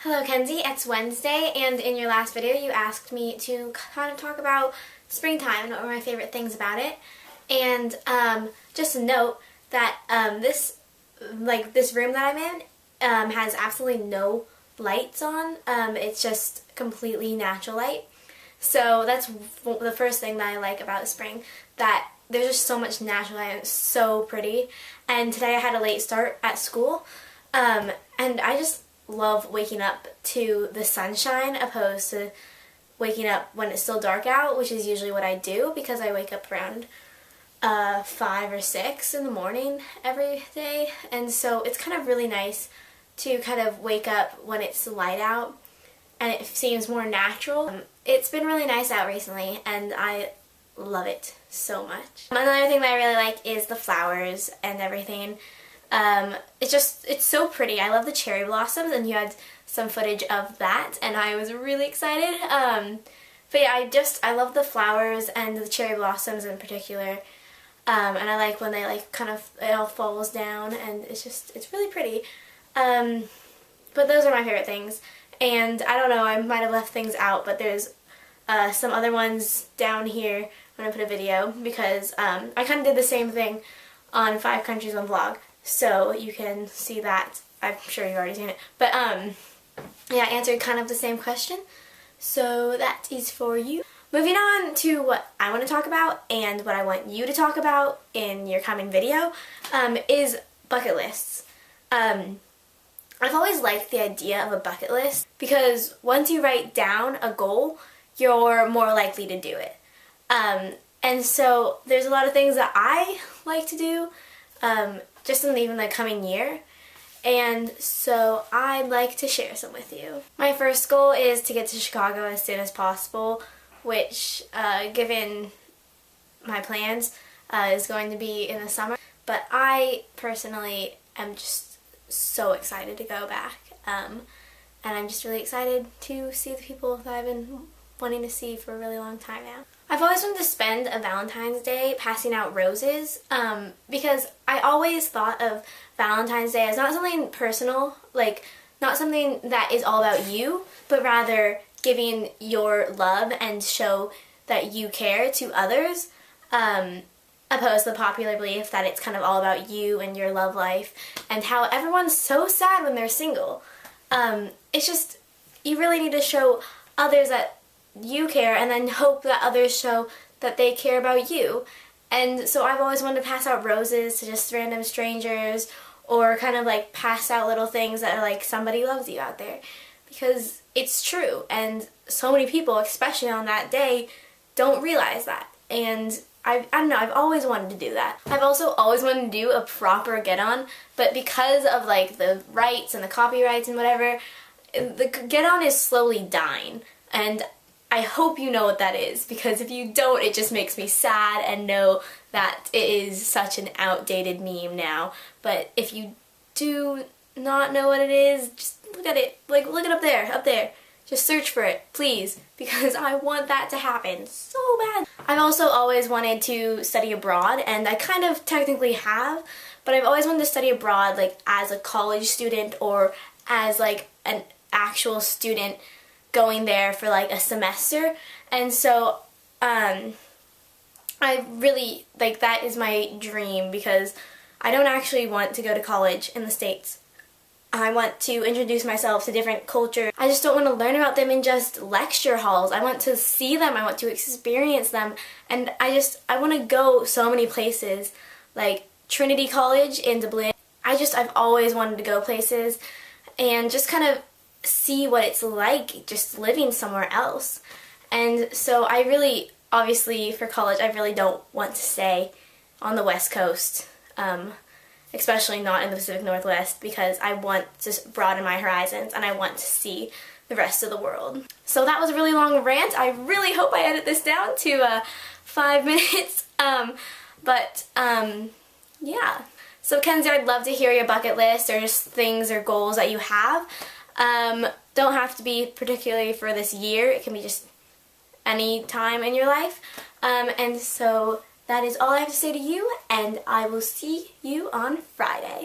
Hello Kenzie, it's Wednesday, and in your last video you asked me to kind of talk about springtime and what were my favorite things about it. And just a note that this room that I'm in has absolutely no lights on. It's just completely natural light. So that's the first thing that I like about spring, that there's just so much natural light and it's so pretty. And today I had a late start at school, and I just love waking up to the sunshine opposed to waking up when it's still dark out, which is usually what I do because I wake up around 5 or 6 in the morning every day. And so it's kind of really nice to kind of wake up when it's light out and it seems more natural. It's been really nice out recently and I love it so much. Another thing that I really like is the flowers and everything. It's so pretty. I love the cherry blossoms, and you had some footage of that and I was really excited. But yeah, I love the flowers and the cherry blossoms in particular. And I like when they it all falls down and it's really pretty. But those are my favorite things. And I don't know, I might have left things out, but there's some other ones down here. I'm going to put a video because I kind of did the same thing on 5 Countries One Vlog. So you can see that. I'm sure you've already seen it. But yeah, I answered kind of the same question. So that is for you. Moving on to what I want to talk about and what I want you to talk about in your coming video is bucket lists. I've always liked the idea of a bucket list because once you write down a goal, you're more likely to do it. And so there's a lot of things that I like to do just in even the coming year. And so I'd like to share some with you. My first goal is to get to Chicago as soon as possible, which, given my plans, is going to be in the summer. But I personally am just so excited to go back. And I'm just really excited to see the people that I've been wanting to see for a really long time now. I've always wanted to spend a Valentine's Day passing out roses because I always thought of Valentine's Day as not something personal, not something that is all about you, but rather giving your love and show that you care to others, opposed to the popular belief that it's kind of all about you and your love life and how everyone's so sad when they're single. It's just, you really need to show others that you care and then hope that others show that they care about you. And so I've always wanted to pass out roses to just random strangers, or kind of pass out little things that are somebody loves you out there, because it's true and so many people, especially on that day, don't realize that. And I don't know, I've always wanted to do that. I've also always wanted to do a proper get-on, but because of the rights and the copyrights and whatever, the get-on is slowly dying. And I hope you know what that is, because if you don't, it just makes me sad and know that it is such an outdated meme now. But if you do not know what it is, just look at it. Look it up there. Just search for it, please, because I want that to happen so bad. I've also always wanted to study abroad, and I kind of technically have, but I've always wanted to study abroad as a college student or as an actual student going there for a semester. And so I really that is my dream, because I don't actually want to go to college in the States. I want to introduce myself to different cultures. I just don't want to learn about them in just lecture halls. I want to see them, I want to experience them, and I want to go so many places, like Trinity College in Dublin. I've always wanted to go places and just kind of see what it's like just living somewhere else. And so I really, obviously for college, I really don't want to stay on the West Coast, especially not in the Pacific Northwest, because I want to broaden my horizons and I want to see the rest of the world. So that was a really long rant. I really hope I edit this down to 5 minutes. Yeah. So Kenzie, I'd love to hear your bucket list or just things or goals that you have. Don't have to be particularly for this year. It can be just any time in your life. And so that is all I have to say to you, and I will see you on Friday.